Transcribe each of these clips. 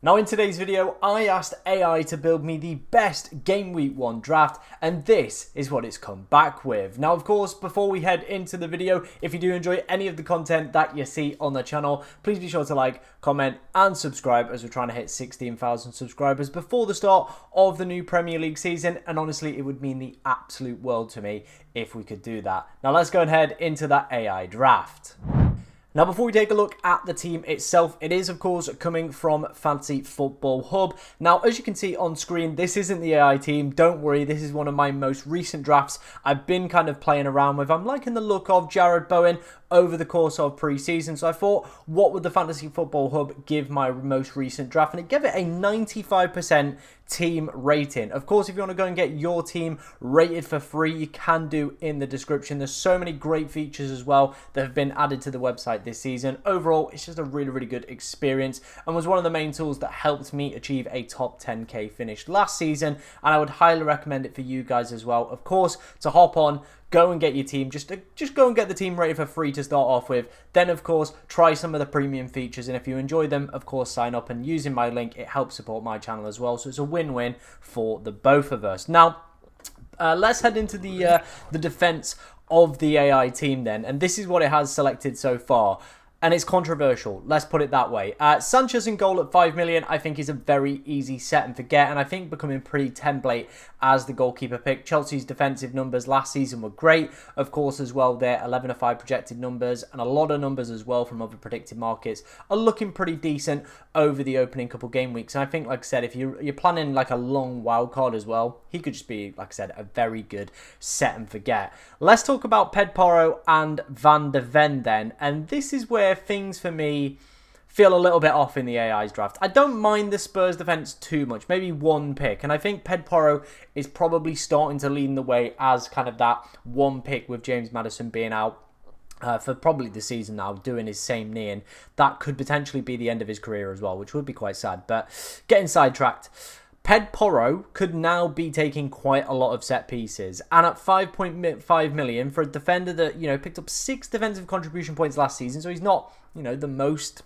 Now in today's video, I asked AI to build me the best Game Week 1 draft, and this is what it's come back with. Now of course, before we head into the video, if you do enjoy any of the content that you see on the channel, please be sure to like, comment and subscribe as we're trying to hit 16,000 subscribers before the start of the new Premier League season, and honestly it would mean the absolute world to me if we could do that. Now let's go and head into that AI draft. Now, before we take a look at the team itself, it is, of course, coming from Fantasy Football Hub. Now, as you can see on screen, this isn't the AI team. Don't worry, this is one of my most recent drafts I've been kind of playing around with. I'm liking the look of Jared Bowen over the course of pre-season. So I thought, what would the Fantasy Football Hub give my most recent draft? And it gave it a 95% team rating. Of course, if you want to go and get your team rated for free, you can do in the description. There's so many great features as well that have been added to the website this season. Overall, it's just a really good experience and was one of the main tools that helped me achieve a top 10k finish last season, and I would highly recommend it for you guys as well. Of course, to hop on, go and get your team, just go and get the team rated for free to start off with. Then of course try some of the premium features, and if you enjoy them, of course sign up, and using my link, it helps support my channel as well, so it's a win-win for the both of us. Now let's head into the defense of the AI team then, and this is what it has selected so far. And it's controversial, let's put it that way. Sanchez in goal at 5 million, I think is a very easy set and forget, and I think becoming pretty template as the goalkeeper pick. Chelsea's defensive numbers last season were great. Of course, as well, their 11-5 projected numbers, and a lot of numbers as well from other predicted markets, are looking pretty decent over the opening couple game weeks. And I think, like I said, if you're planning like a long wild card as well, he could just be, like I said, a very good set and forget. Let's talk about Pedro and Van de Ven then, and this is where things for me feel a little bit off in the AI's draft. I don't mind the Spurs defense too much, maybe one pick, and I think Pedro is probably starting to lead the way as kind of that one pick, with James Maddison being out for probably the season now, doing his same knee, and that could potentially be the end of his career as well, which would be quite sad. But getting sidetracked, Pedro could now be taking quite a lot of set pieces, and at 5.5 million for a defender that, you know, picked up 6 defensive contribution points last season, so he's not, you know, the most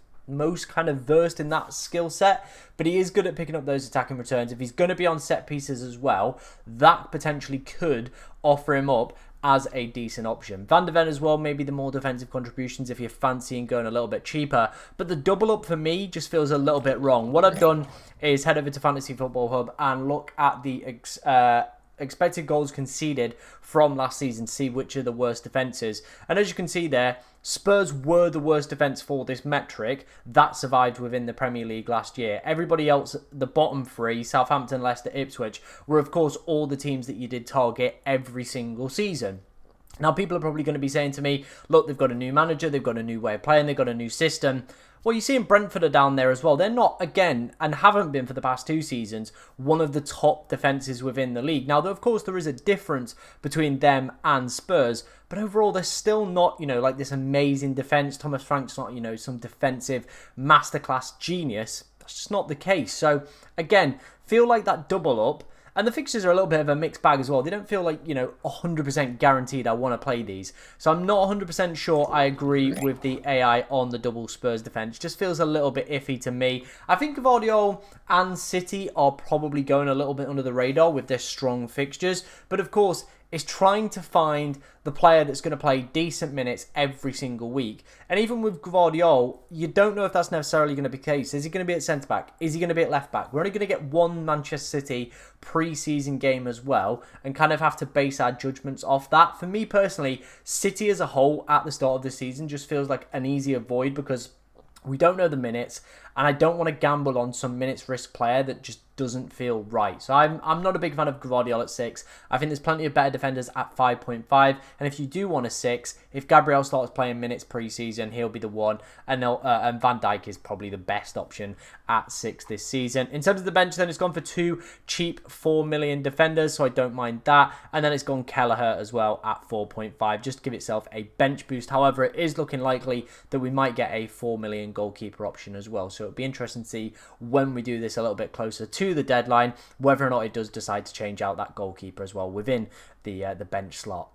kind of versed in that skill set, but he is good at picking up those attacking returns. If he's going to be on set pieces as well, that potentially could offer him up as a decent option. Van de Ven as well, maybe the more defensive contributions if you're fancying going a little bit cheaper, but the double up for me just feels a little bit wrong. What I've done is head over to Fantasy Football Hub and look at the expected goals conceded from last season, see which are the worst defences, and as you can see there, Spurs were the worst defence for this metric that survived within the Premier League last year. Everybody else, the bottom 3, Southampton, Leicester, Ipswich, were of course all the teams that you did target every single season. Now people are probably going to be saying to me, look, they've got a new manager, they've got a new way of playing, they've got a new system. Well, you see in Brentford are down there as well. They're not, again, and haven't been for the past 2 seasons, one of the top defences within the league. Now, of course, there is a difference between them and Spurs, but overall, they're still not, you know, like this amazing defence. Thomas Frank's not, you know, some defensive masterclass genius. That's just not the case. So, again, feel like that double up. And the fixtures are a little bit of a mixed bag as well. They don't feel like, you know, 100% guaranteed I want to play these. So I'm not 100% sure I agree with the AI on the double Spurs defence. Just feels a little bit iffy to me. I think Guardiola and City are probably going a little bit under the radar with their strong fixtures. But of course, it's trying to find the player that's going to play decent minutes every single week. And even with Guardiola, you don't know if that's necessarily going to be the case. Is he going to be at centre-back? Is he going to be at left-back? We're only going to get one Manchester City pre-season game as well, and kind of have to base our judgments off that. For me personally, City as a whole at the start of the season just feels like an easy avoid, because we don't know the minutes, and I don't want to gamble on some minutes risk player that just doesn't feel right. So I'm not a big fan of Guardiola at 6. I think there's plenty of better defenders at 5.5. And if you do want a 6, if Gabriel starts playing minutes pre-season, he'll be the one. And Van Dijk is probably the best option at 6 this season. In terms of the bench, then it's gone for 2 cheap 4 million defenders, so I don't mind that. And then it's gone Kelleher as well at 4.5, just to give itself a bench boost. However, it is looking likely that we might get a 4 million goalkeeper option as well. So it'll be interesting to see when we do this a little bit closer to the deadline, whether or not it does decide to change out that goalkeeper as well within the bench slot.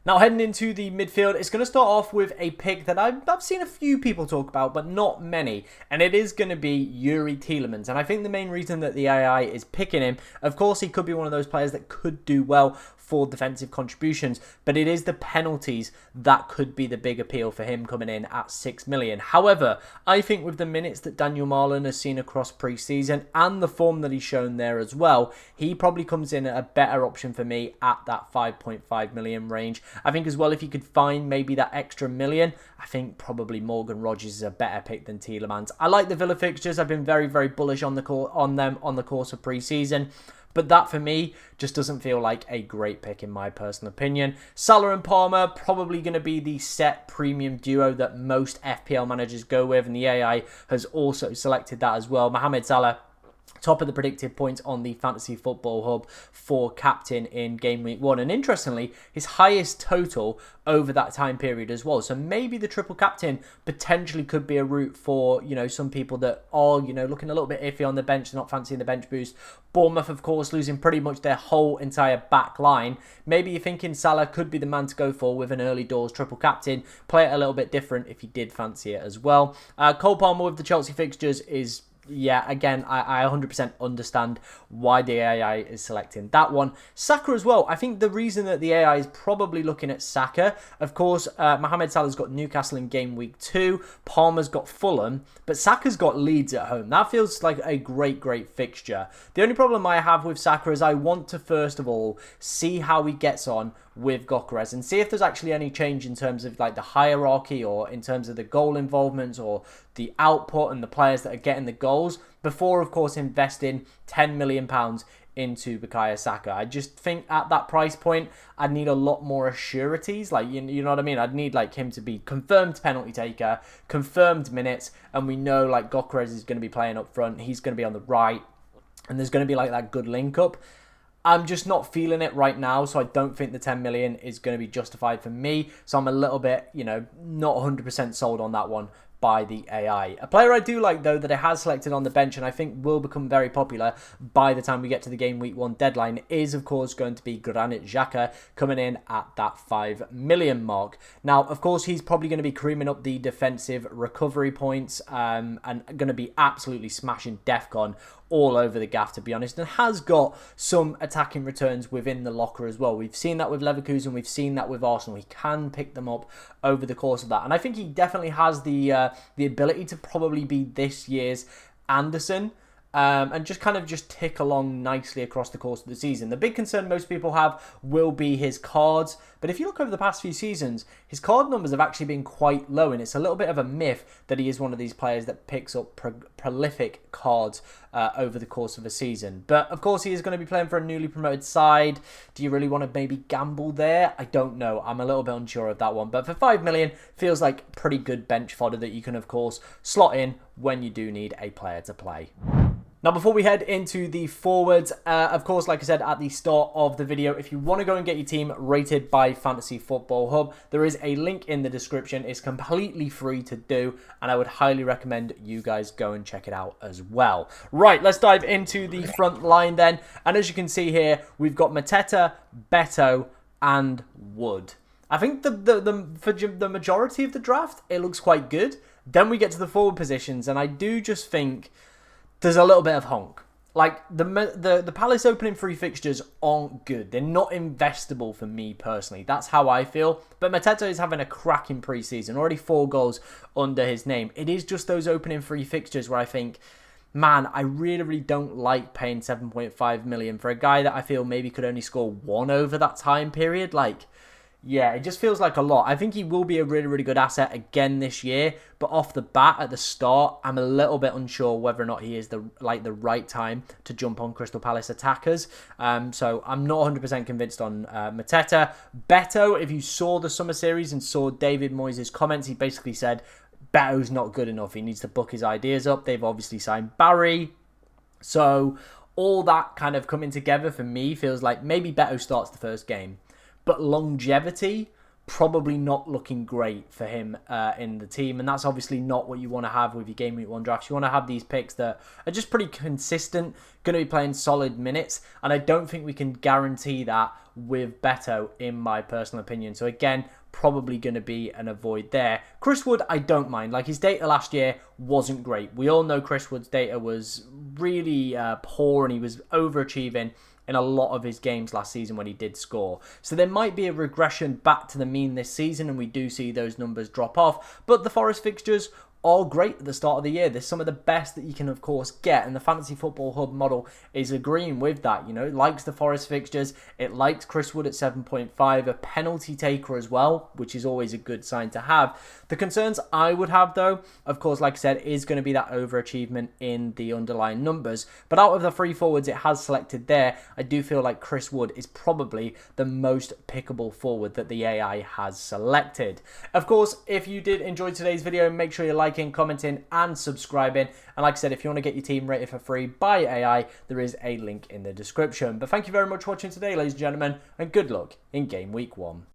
Now, heading into the midfield, it's going to start off with a pick that I've seen a few people talk about, but not many. And it is going to be Yuri Tielemans. And I think the main reason that the AI is picking him, of course, he could be one of those players that could do well for defensive contributions, but it is the penalties that could be the big appeal for him coming in at 6 million. However, I think with the minutes that Daniel Marlon has seen across pre-season and the form that he's shown there as well, he probably comes in a better option for me at that 5.5 million range. I think as well, if you could find maybe that extra million, I think probably Morgan Rogers is a better pick than Tielemans. I like the Villa fixtures. I've been very, very bullish on them on the course of pre-season. But that, for me, just doesn't feel like a great pick in my personal opinion. Salah and Palmer, probably going to be the set premium duo that most FPL managers go with. And the AI has also selected that as well. Mohamed Salah, top of the predicted points on the Fantasy Football Hub for captain in game week 1. And interestingly, his highest total over that time period as well. So maybe the triple captain potentially could be a route for, some people that are, looking a little bit iffy on the bench, not fancying the bench boost. Bournemouth, of course, losing pretty much their whole entire back line. Maybe you're thinking Salah could be the man to go for with an early doors triple captain. Play it a little bit different if you did fancy it as well. Cole Palmer with the Chelsea fixtures is... yeah, again, I 100% understand why the AI is selecting that one. Saka as well. I think the reason that the AI is probably looking at Saka, of course, Mohamed Salah's got Newcastle in game week 2. Palmer's got Fulham, but Saka's got Leeds at home. That feels like a great, great fixture. The only problem I have with Saka is I want to, first of all, see how he gets on with Gyökeres and see if there's actually any change in terms of like the hierarchy or in terms of the goal involvement or the output and the players that are getting the goals before, of course, investing £10 million into Bukayo Saka. I just think at that price point, I'd need a lot more assurities. Like, you know what I mean? I'd need like him to be confirmed penalty taker, confirmed minutes, and we know like Gyökeres is going to be playing up front. He's going to be on the right, and there's going to be like that good link up. I'm just not feeling it right now, so I don't think the 10 million is going to be justified for me. So I'm a little bit, not 100% sold on that one by the AI. A player I do like, though, that it has selected on the bench and I think will become very popular by the time we get to the game week 1 deadline is, of course, going to be Granit Xhaka coming in at that 5 million mark. Now, of course, he's probably going to be creaming up the defensive recovery points and going to be absolutely smashing DEFCON all over the gaff, to be honest, and has got some attacking returns within the locker as well. We've seen that with Leverkusen, we've seen that with Arsenal. He can pick them up over the course of that, and I think he definitely has the ability to probably be this year's Anderson. And just tick along nicely across the course of the season. The big concern most people have will be his cards. But if you look over the past few seasons, his card numbers have actually been quite low. And it's a little bit of a myth that he is one of these players that picks up prolific cards over the course of a season. But of course, he is going to be playing for a newly promoted side. Do you really want to maybe gamble there? I don't know. I'm a little bit unsure of that one. But for 5 million, feels like pretty good bench fodder that you can, of course, slot in when you do need a player to play. Now, before we head into the forwards, of course, like I said at the start of the video, if you want to go and get your team rated by Fantasy Football Hub, there is a link in the description. It's completely free to do, and I would highly recommend you guys go and check it out as well. Right, let's dive into the front line then. And as you can see here, we've got Mateta, Beto, and Wood. I think for the majority of the draft, it looks quite good. Then we get to the forward positions, and I do just think there's a little bit of honk. Like, the Palace opening 3 fixtures aren't good. They're not investable for me personally. That's how I feel. But Mateta is having a cracking pre-season. Already 4 goals under his name. It is just those opening 3 fixtures where I think, man, I really, really don't like paying 7.5 million for a guy that I feel maybe could only score 1 over that time period. Like, yeah, it just feels like a lot. I think he will be a really, really good asset again this year. But off the bat, at the start, I'm a little bit unsure whether or not he is the right time to jump on Crystal Palace attackers. So I'm not 100% convinced on Mateta. Beto, if you saw the summer series and saw David Moyes' comments, he basically said, Beto's not good enough. He needs to book his ideas up. They've obviously signed Barry. So all that kind of coming together for me feels like maybe Beto starts the first game. But longevity probably not looking great for him in the team, and that's obviously not what you want to have with your game week 1 drafts. You want to have these picks that are just pretty consistent, going to be playing solid minutes, and I don't think we can guarantee that with Beto, in my personal opinion. So again, probably going to be an avoid there. Chris Wood, I don't mind. Like, his data last year wasn't great. We all know Chris Wood's data was really poor, and he was overachieving in a lot of his games last season when he did score. So there might be a regression back to the mean this season, and we do see those numbers drop off. But the Forest fixtures all great at the start of the year. They're some of the best that you can, of course, get. And the Fantasy Football Hub model is agreeing with that. You know, it likes the Forest fixtures. It likes Chris Wood at 7.5, a penalty taker as well, which is always a good sign to have. The concerns I would have, though, of course, like I said, is going to be that overachievement in the underlying numbers. But out of the 3 forwards it has selected there, I do feel like Chris Wood is probably the most pickable forward that the AI has selected. Of course, if you did enjoy today's video, make sure you like, commenting and subscribing, and like I said, if you want to get your team rated for free by AI, there is a link in the description. But thank you very much for watching today, ladies and gentlemen, and good luck in game week 1.